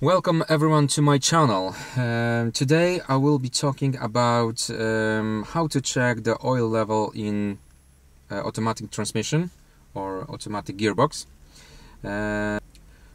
Welcome everyone to my channel. Today I will be talking about how to check the oil level in automatic transmission or automatic gearbox.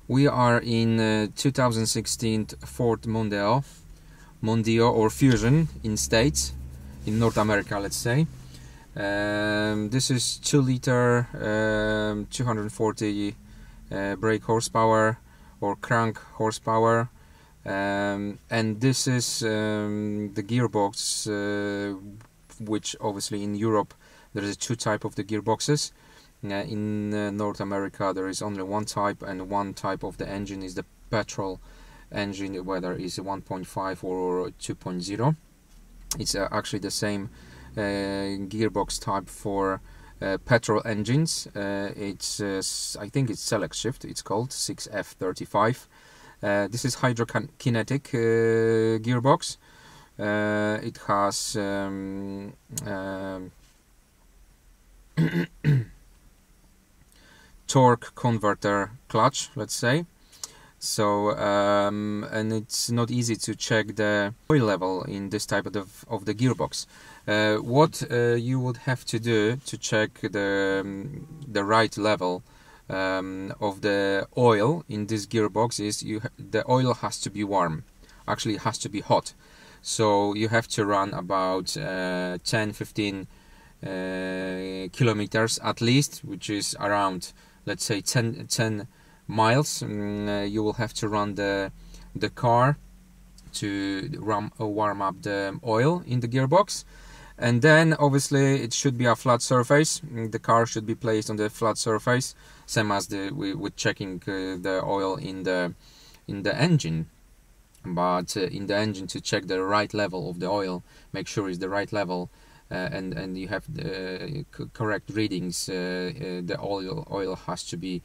We are in 2016 Ford Mondeo or Fusion in States, in North America, let's say. This is 2-liter 240 brake horsepower or crank horsepower, and this is the gearbox, which obviously in Europe there is two types of the gearboxes. In North America there is only one type, and one type of the engine is the petrol engine, whether it's 1.5 or 2.0. It's actually the same gearbox type for petrol engines. I think it's select shift, it's called 6F35. This is hydrokinetic gearbox. It has torque converter clutch, let's say. So and it's not easy to check the oil level in this type of the gearbox. What you would have to do to check the right level of the oil in this gearbox is the oil has to be warm. Actually, it has to be hot. So you have to run about 10-15 kilometers at least, which is around, let's say, 10 miles. You will have to run the car to warm up the oil in the gearbox, and then obviously it should be a flat surface. The car should be placed on the flat surface, same as with checking the oil in the engine. But in the engine, to check the right level of the oil, make sure it's the right level, and you have the correct readings. The oil has to be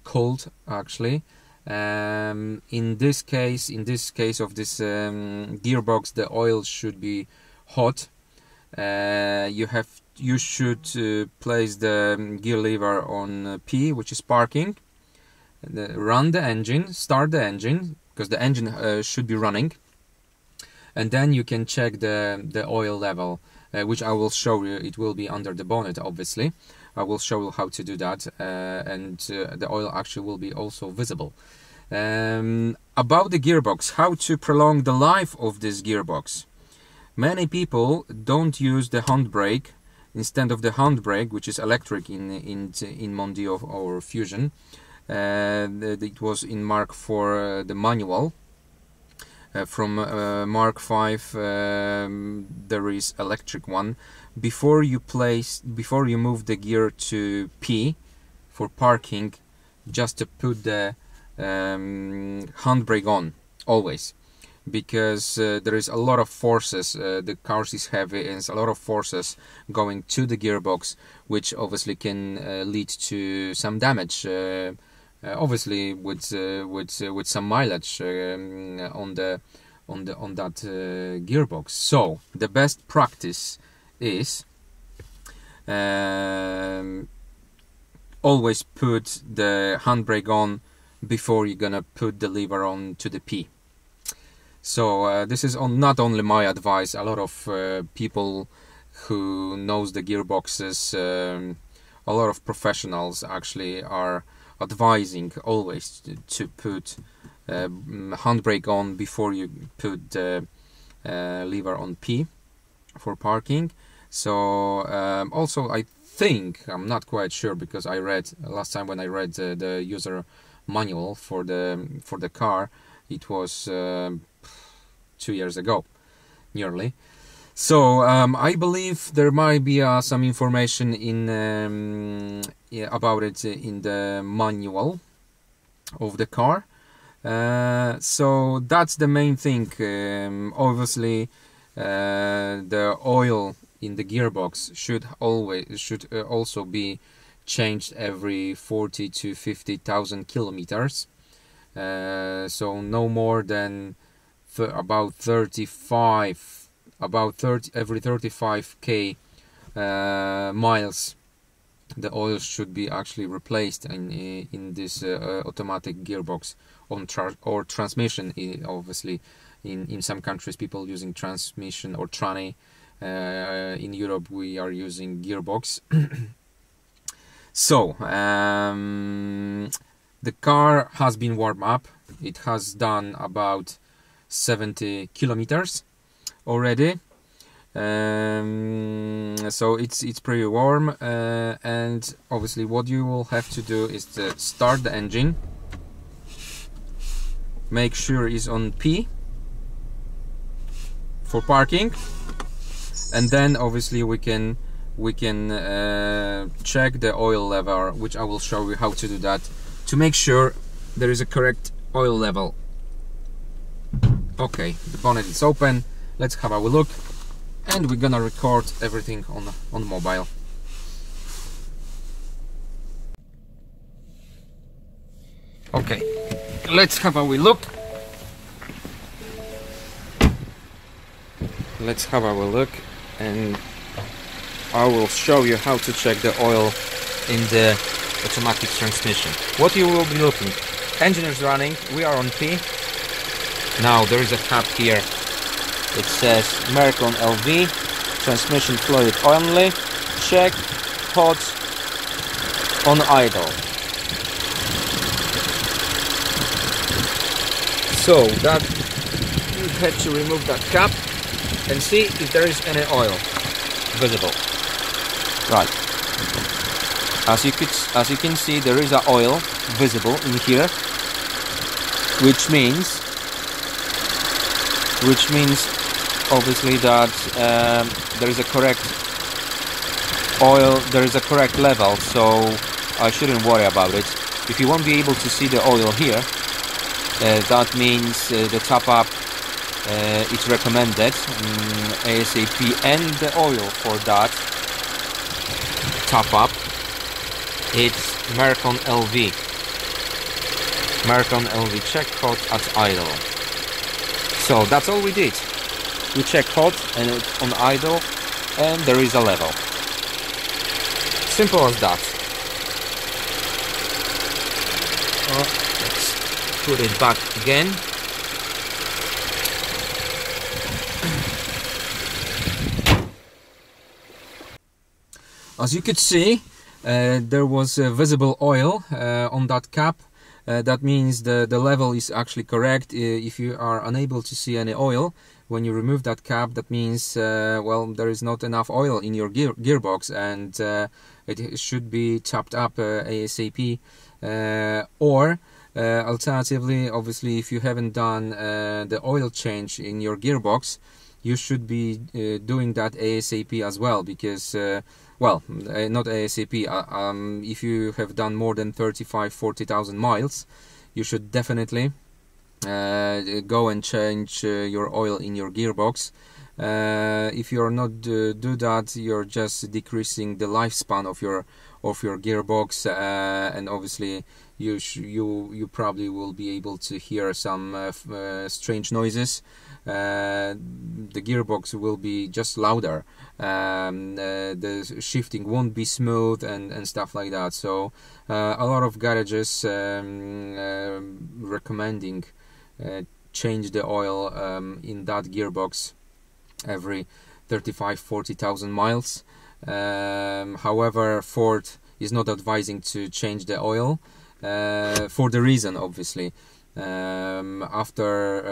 cold, actually. In this case of this gearbox, the oil should be hot. You should place the gear lever on P, which is parking. Run the engine, start the engine, because the engine should be running, and then you can check the oil level, which I will show you. It will be under the bonnet, obviously. I will show you how to do that, and the oil actually will be also visible. About the gearbox, how to prolong the life of this gearbox. Many people don't use the handbrake instead of the handbrake, which is electric in Mondeo or Fusion. It was in Mark for the manual. From Mark 5 there is electric one. Before you move the gear to P for parking, just to put the handbrake on always, because there is a lot of forces. The car is heavy, and it's a lot of forces going to the gearbox, which obviously can lead to some damage. Obviously, with some mileage on that gearbox. So the best practice is always put the handbrake on before you're gonna put the lever on to the P. So this is not only my advice. A lot of people who knows the gearboxes, a lot of professionals actually are advising always to put handbrake on before you put the lever on P for parking. So also, I think, I'm not quite sure, because I read last time when I read the user manual for the car, it was 2 years ago, nearly. So I believe there might be some information about it in the manual of the car. So that's the main thing. Obviously, the oil in the gearbox should also be changed every 40 to 50,000 kilometers. So no more than about 35. Every 35k miles, the oil should be actually replaced in this automatic gearbox or transmission. Obviously, in some countries, people using transmission or tranny. In Europe, we are using gearbox. So the car has been warmed up. It has done about 70 kilometers already. So it's pretty warm, and obviously what you will have to do is to start the engine, make sure it's on P for parking, and then obviously we can check the oil level, which I will show you how to do that, to make sure there is a correct oil level. Okay, the bonnet is open. Let's have a look, and we're gonna record everything on mobile. Okay, let's have a look. Let's have a look, and I will show you how to check the oil in the automatic transmission. What you will be looking: engine is running, we are on P. Now there is a tab here. It says Mk5 LV, transmission fluid only, check, hot, on idle. So that you have to remove that cap and see if there is any oil visible. Right. As you can see, there is a oil visible in here, which means obviously that there is a correct oil, there is a correct level, so I shouldn't worry about it. If you won't be able to see the oil here, that means the top up is recommended ASAP, and the oil for that top up, it's Mk5 LV. Mk5 LV check hot at idle. So that's all we did. We check hot and it's on idle, and there is a level. Simple as that. Let's put it back again. As you could see, there was visible oil on that cap. That means the level is actually correct. If you are unable to see any oil when you remove that cap, that means well, there is not enough oil in your gearbox, and it should be topped up ASAP. Or alternatively, obviously, if you haven't done the oil change in your gearbox, you should be doing that ASAP as well, because well, not ASAP, if you have done more than 40,000 miles, you should definitely go and change your oil in your gearbox. If you're not do that, you're just decreasing the lifespan of your gearbox, and obviously you probably will be able to hear some strange noises. The gearbox will be just louder, the shifting won't be smooth, and stuff like that. So a lot of garages recommending change the oil in that gearbox every 40,000 miles. However, Ford is not advising to change the oil for the reason, obviously, after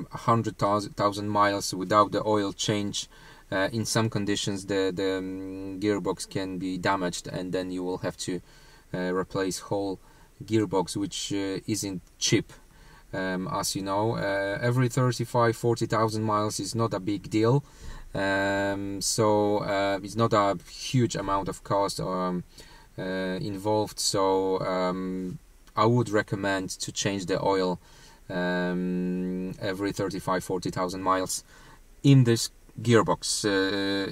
100,000 miles without the oil change, in some conditions the gearbox can be damaged, and then you will have to replace whole gearbox, which isn't cheap. As you know, every 40,000 miles is not a big deal, so it's not a huge amount of cost involved. So I would recommend to change the oil every 40,000 miles in this gearbox.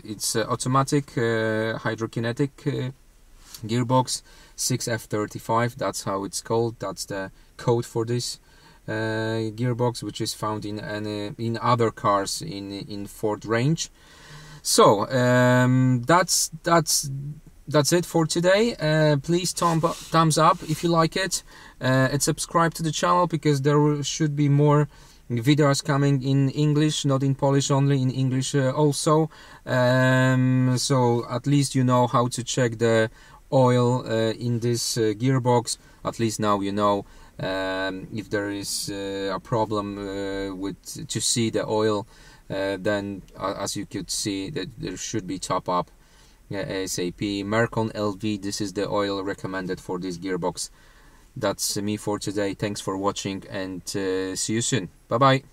It's automatic hydrokinetic gearbox 6F35, that's how it's called, that's the code for this gearbox, which is found in other cars in Ford range. So that's that's it for today. Please thumbs up if you like it, and subscribe to the channel, because there should be more videos coming in English, not in Polish only, in English also. So at least you know how to check the oil in this gearbox. At least now you know if there is a problem with to see the oil, then as you could see that there should be top up ASAP. Mercon LV, this is the oil recommended for this gearbox. That's me for today. Thanks for watching, and see you soon. Bye bye.